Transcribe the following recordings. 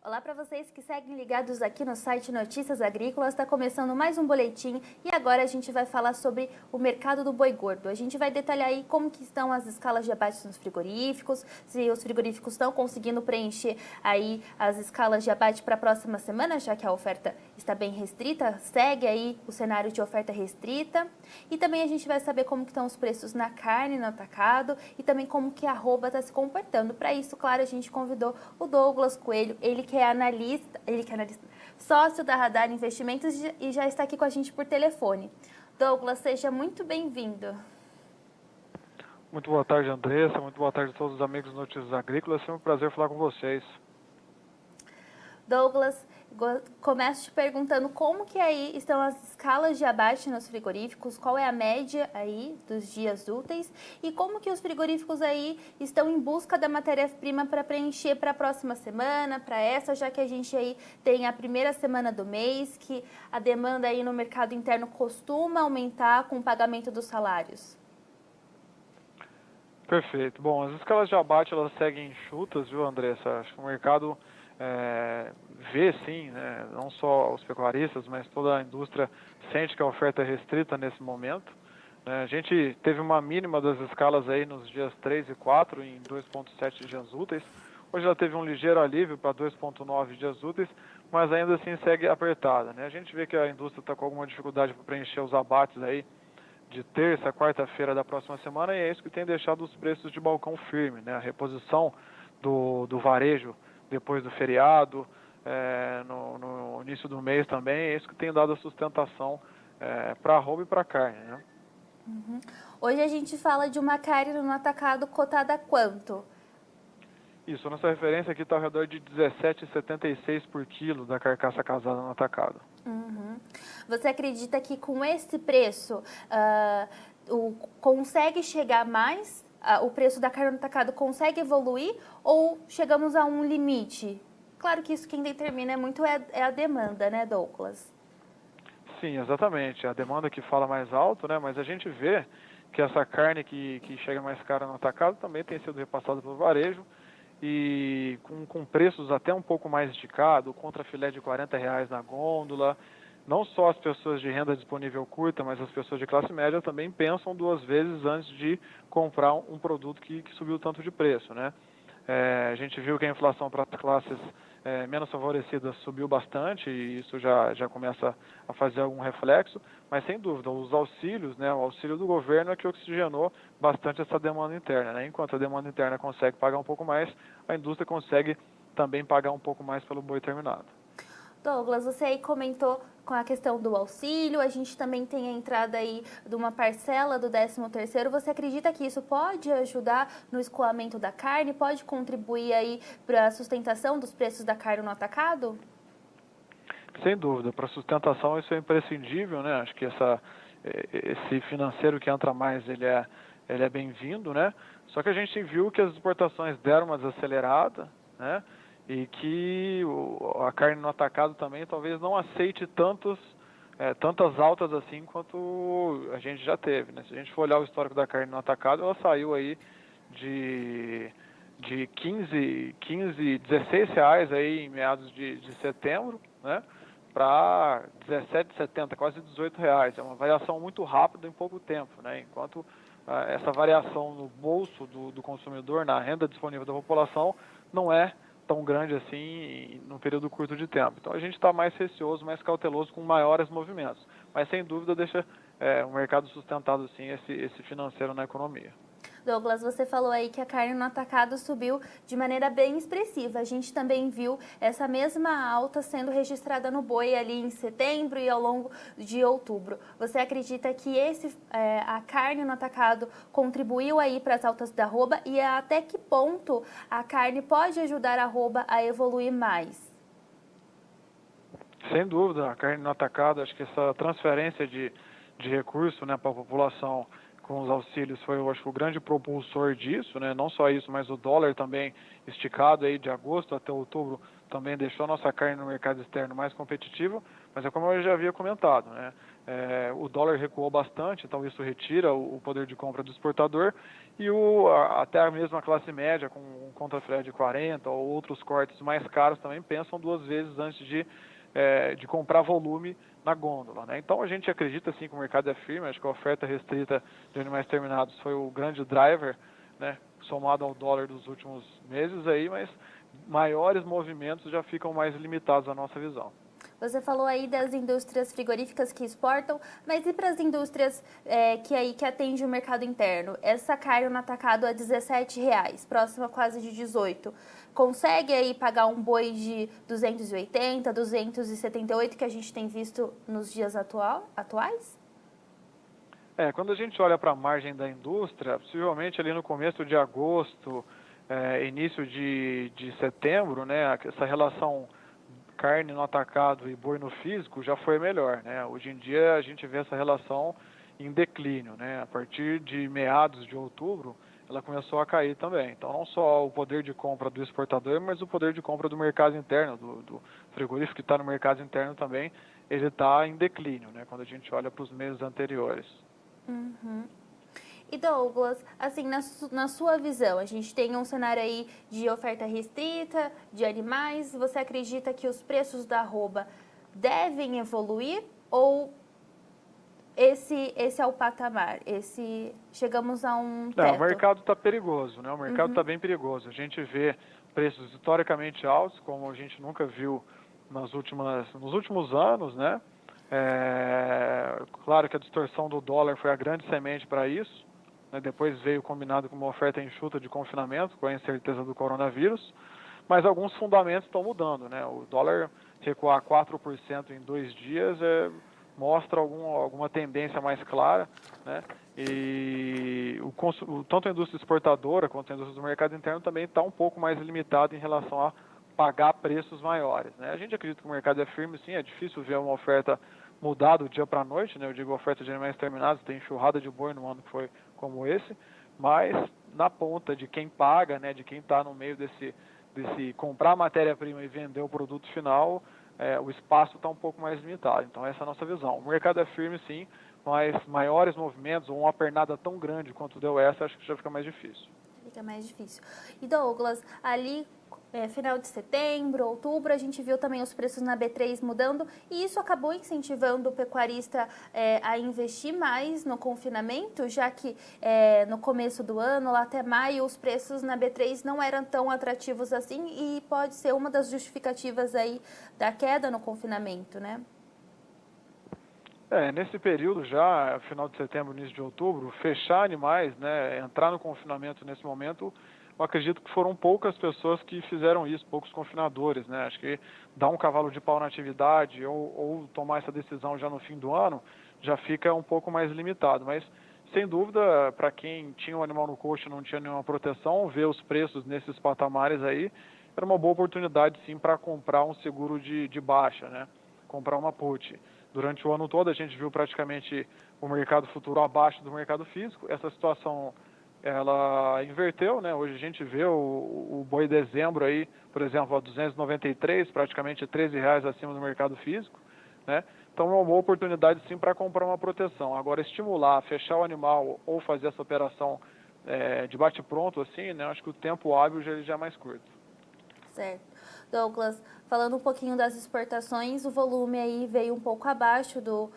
Olá para vocês que seguem ligados aqui no site Notícias Agrícolas, está começando mais um boletim e agora a gente vai falar sobre o mercado do boi gordo. A gente vai detalhar aí como que estão as escalas de abate nos frigoríficos, se os frigoríficos estão conseguindo preencher aí as escalas de abate para a próxima semana, já que a oferta está bem restrita, segue aí o cenário de oferta restrita. E também a gente vai saber como que estão os preços na carne, no atacado e também como que a arroba está se comportando. Para isso, claro, a gente convidou o Douglas Coelho, ele que é analista, sócio da Radar Investimentos e já está aqui com a gente por telefone. Douglas, seja muito bem-vindo. Muito boa tarde, Andressa. Muito boa tarde a todos os amigos do Notícias Agrícolas. É um prazer falar com vocês. Douglas, começo te perguntando como que aí estão as escalas de abate nos frigoríficos, qual é a média aí dos dias úteis e como que os frigoríficos aí estão em busca da matéria-prima para preencher para a próxima semana, para essa, já que a gente aí tem a primeira semana do mês, que a demanda aí no mercado interno costuma aumentar com o pagamento dos salários. Perfeito. Bom, as escalas de abate elas seguem enxutas, viu, Andressa? Acho que o mercado vê sim, né, não só os pecuaristas, mas toda a indústria sente que a oferta é restrita nesse momento. A gente teve uma mínima das escalas aí nos dias 3 e 4 em 2,7 dias úteis. Hoje ela teve um ligeiro alívio para 2,9 dias úteis, mas ainda assim segue apertada, né? A gente vê que a indústria está com alguma dificuldade para preencher os abates aí de terça a quarta-feira da próxima semana e é isso que tem deixado os preços de balcão firme, né? A reposição do varejo depois do feriado, no início do mês também, é isso que tem dado a sustentação para arroba e para carne, né? Uhum. Hoje a gente fala de uma carne no atacado cotada a quanto? Isso, nossa referência aqui está ao redor de R$ 17,76 por quilo da carcaça casada no atacado. Uhum. Você acredita que com esse preço consegue chegar mais? O preço da carne no atacado consegue evoluir ou chegamos a um limite? Claro que isso quem determina muito é a demanda, né, Douglas? Sim, exatamente. A demanda que fala mais alto, né? Mas a gente vê que essa carne que chega mais cara no atacado também tem sido repassada pelo varejo e com preços até um pouco mais esticados, contra filé de R$ 40 na gôndola. Não só as pessoas de renda disponível curta, mas as pessoas de classe média também pensam duas vezes antes de comprar um produto que subiu tanto de preço, né? A gente viu que a inflação para as classes menos favorecidas subiu bastante e isso já começa a fazer algum reflexo, mas sem dúvida, os auxílios, né, o auxílio do governo é que oxigenou bastante essa demanda interna, né? Enquanto a demanda interna consegue pagar um pouco mais, a indústria consegue também pagar um pouco mais pelo boi terminado. Douglas, você aí comentou com a questão do auxílio, a gente também tem a entrada aí de uma parcela do 13º. Você acredita que isso pode ajudar no escoamento da carne, pode contribuir aí para a sustentação dos preços da carne no atacado? Sem dúvida, para sustentação isso é imprescindível, né? Acho que esse financeiro que entra mais, ele é bem-vindo, né? Só que a gente viu que as exportações deram uma desacelerada, né? E que a carne no atacado também talvez não aceite tantas altas assim quanto a gente já teve, né? Se a gente for olhar o histórico da carne no atacado, ela saiu aí de 16 reais aí em meados de setembro, né? Para 17,70, quase 18 reais. É uma variação muito rápida em pouco tempo, né? Enquanto essa variação no bolso do consumidor, na renda disponível da população, não é tão grande assim num período curto de tempo. Então a gente está mais receoso, mais cauteloso com maiores movimentos. Mas sem dúvida deixa o mercado sustentado sim esse financeiro na economia. Douglas, você falou aí que a carne no atacado subiu de maneira bem expressiva. A gente também viu essa mesma alta sendo registrada no boi ali em setembro e ao longo de outubro. Você acredita que a carne no atacado contribuiu aí para as altas da arroba e até que ponto a carne pode ajudar a arroba a evoluir mais? Sem dúvida, a carne no atacado, acho que essa transferência de recurso, né, para a população com os auxílios foi, eu acho, o grande propulsor disso, né? Não só isso, mas o dólar também esticado aí de agosto até outubro também deixou a nossa carne no mercado externo mais competitiva, mas é como eu já havia comentado, né? O dólar recuou bastante, então isso retira o poder de compra do exportador e até mesmo a classe média com um contra-freio de 40 ou outros cortes mais caros também pensam duas vezes antes de comprar volume na gôndola, né? Então a gente acredita sim que o mercado é firme, acho que a oferta restrita de animais terminados foi o grande driver, né, somado ao dólar dos últimos meses aí, mas maiores movimentos já ficam mais limitados à nossa visão. Você falou aí das indústrias frigoríficas que exportam, mas e para as indústrias que atendem o mercado interno? Essa carne no atacado a R$17, próxima quase de 18. Consegue aí pagar um boi de 280, 278 que a gente tem visto nos dias atuais? Quando a gente olha para a margem da indústria, possivelmente ali no começo de agosto, início de setembro, né, essa relação carne no atacado e boi no físico já foi melhor, né? Hoje em dia a gente vê essa relação em declínio, né? A partir de meados de outubro, ela começou a cair também. Então não só o poder de compra do exportador, mas o poder de compra do mercado interno, do frigorífico que está no mercado interno também, ele está em declínio, né? Quando a gente olha para os meses anteriores. Uhum. E Douglas, assim, na sua visão, a gente tem um cenário aí de oferta restrita, de animais, você acredita que os preços da arroba devem evoluir ou esse é o patamar, chegamos a um teto? Não, o mercado está perigoso, né? O mercado está bem perigoso. A gente vê preços historicamente altos, como a gente nunca viu nos últimos anos, né? Claro que a distorção do dólar foi a grande semente para isso, né? Depois veio combinado com uma oferta enxuta de confinamento, com a incerteza do coronavírus, mas alguns fundamentos estão mudando, né? O dólar recuar 4% em 2 dias mostra alguma tendência mais clara, né? E tanto a indústria exportadora quanto a indústria do mercado interno também está um pouco mais limitado em relação a pagar preços maiores, né? A gente acredita que o mercado é firme, sim, é difícil ver uma oferta mudar do dia para a noite, né? Eu digo oferta de animais terminados, tem enxurrada de boi no ano que foi como esse, mas na ponta de quem paga, né? De quem está no meio desse comprar matéria-prima e vender o produto final, o espaço está um pouco mais limitado. Então essa é a nossa visão. O mercado é firme, sim, mas maiores movimentos ou uma pernada tão grande quanto deu essa, acho que já fica mais difícil. Fica mais difícil. E Douglas, ali final de setembro, outubro, a gente viu também os preços na B3 mudando e isso acabou incentivando o pecuarista a investir mais no confinamento, já que no começo do ano, lá até maio, os preços na B3 não eram tão atrativos assim e pode ser uma das justificativas aí da queda no confinamento, né? Nesse período já, final de setembro, início de outubro, fechar animais, né, entrar no confinamento nesse momento, eu acredito que foram poucas pessoas que fizeram isso, poucos confinadores, né? Acho que dar um cavalo de pau na atividade ou tomar essa decisão já no fim do ano, já fica um pouco mais limitado. Mas, sem dúvida, para quem tinha um animal no coxo e não tinha nenhuma proteção, ver os preços nesses patamares aí, era uma boa oportunidade, sim, para comprar um seguro de baixa, né? Comprar uma put. Durante o ano todo a gente viu praticamente o mercado futuro abaixo do mercado físico. Essa situação ela inverteu, né? Hoje a gente vê o boi dezembro aí, por exemplo, a 293, praticamente R$13 acima do mercado físico, né? Então é uma boa oportunidade sim para comprar uma proteção. Agora estimular, fechar o animal ou fazer essa operação de bate-pronto assim, né? Acho que o tempo hábil já é mais curto. Certo. Douglas, falando um pouquinho das exportações, o volume aí veio um pouco abaixo do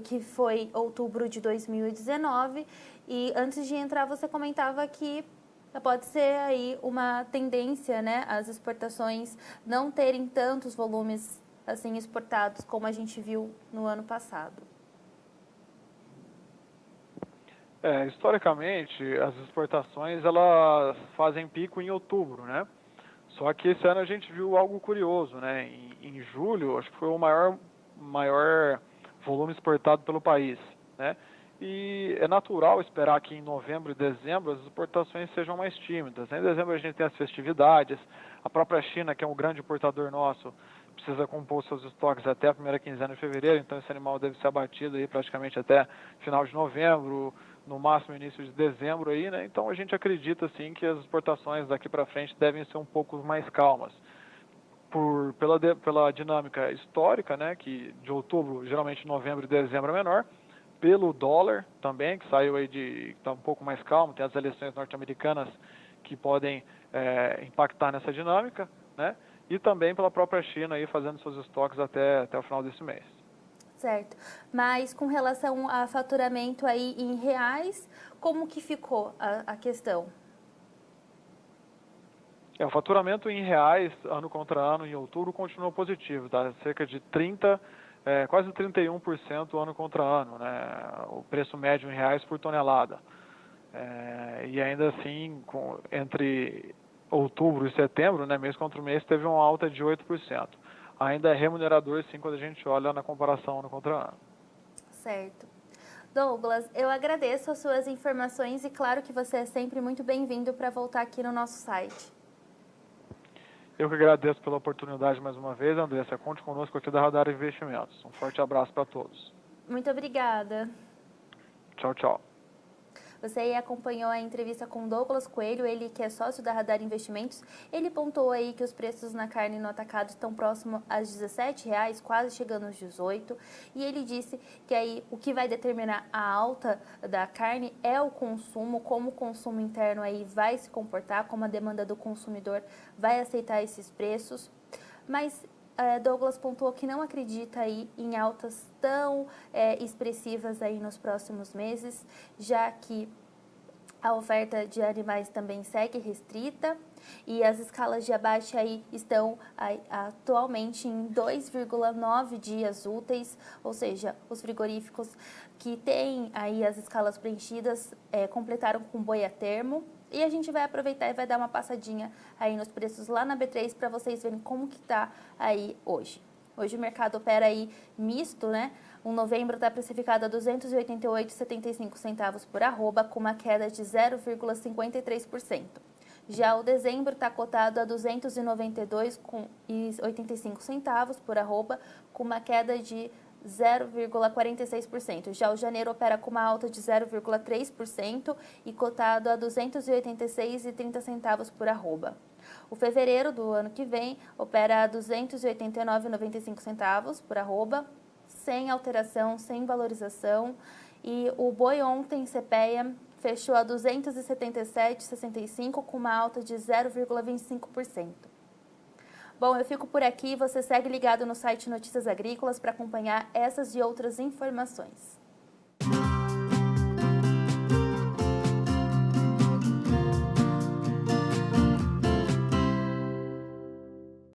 que foi outubro de 2019 e antes de entrar você comentava que pode ser aí uma tendência, né, as exportações não terem tantos volumes assim exportados como a gente viu no ano passado. Historicamente, as exportações elas fazem pico em outubro, né? Só que esse ano a gente viu algo curioso, né? Em julho, acho que foi o maior volume exportado pelo país, né? E é natural esperar que em novembro e dezembro as exportações sejam mais tímidas, né? Em dezembro a gente tem as festividades, a própria China, que é um grande importador nosso, precisa compor seus estoques até a primeira quinzena de fevereiro, então esse animal deve ser abatido aí praticamente até final de novembro, no máximo início de dezembro aí, né? Então a gente acredita sim que as exportações daqui para frente devem ser um pouco mais calmas. pela dinâmica histórica, né, que de outubro, geralmente novembro e dezembro é menor, pelo dólar também, que saiu aí que está um pouco mais calmo, tem as eleições norte-americanas que podem impactar nessa dinâmica, né, e também pela própria China aí fazendo seus estoques até o final desse mês. Certo. Mas com relação a faturamento aí em reais, como que ficou a questão? O faturamento em reais, ano contra ano, em outubro, continuou positivo, tá? Cerca de quase 31% ano contra ano, né? O preço médio em reais por tonelada. E ainda assim, entre outubro e setembro, né, mês contra mês, teve uma alta de 8%. Ainda é remunerador, sim, quando a gente olha na comparação ano contra ano. Certo. Douglas, eu agradeço as suas informações e claro que você é sempre muito bem-vindo para voltar aqui no nosso site. Eu que agradeço pela oportunidade mais uma vez, Andressa. Conte conosco aqui da Radar Investimentos. Um forte abraço para todos. Muito obrigada. Tchau, tchau. Você aí acompanhou a entrevista com Douglas Coelho, ele que é sócio da Radar Investimentos. Ele pontuou aí que os preços na carne no atacado estão próximos a R$17, quase chegando aos 18. E ele disse que aí o que vai determinar a alta da carne é o consumo, como o consumo interno aí vai se comportar, como a demanda do consumidor vai aceitar esses preços. Mas Douglas pontuou que não acredita aí em altas tão expressivas aí nos próximos meses, já que a oferta de animais também segue restrita e as escalas de abate aí estão atualmente em 2,9 dias úteis, ou seja, os frigoríficos que têm aí as escalas preenchidas completaram com boi a termo. E a gente vai aproveitar e vai dar uma passadinha aí nos preços lá na B3 para vocês verem como que tá aí hoje. Hoje o mercado opera aí misto, né? O novembro está precificado a R$ 288,75 por arroba, com uma queda de 0,53%. Já o dezembro está cotado a R$ 292,85 por arroba, com uma queda de 0,46%. Já o janeiro opera com uma alta de 0,3% e cotado a R$ 286,30 por arroba. O fevereiro do ano que vem opera a R$ 289,95 por arroba, sem alteração, sem valorização. E o boi ontem, CPEA, fechou a R$ 277,65 com uma alta de 0,25%. Bom, eu fico por aqui. Você segue ligado no site Notícias Agrícolas para acompanhar essas e outras informações.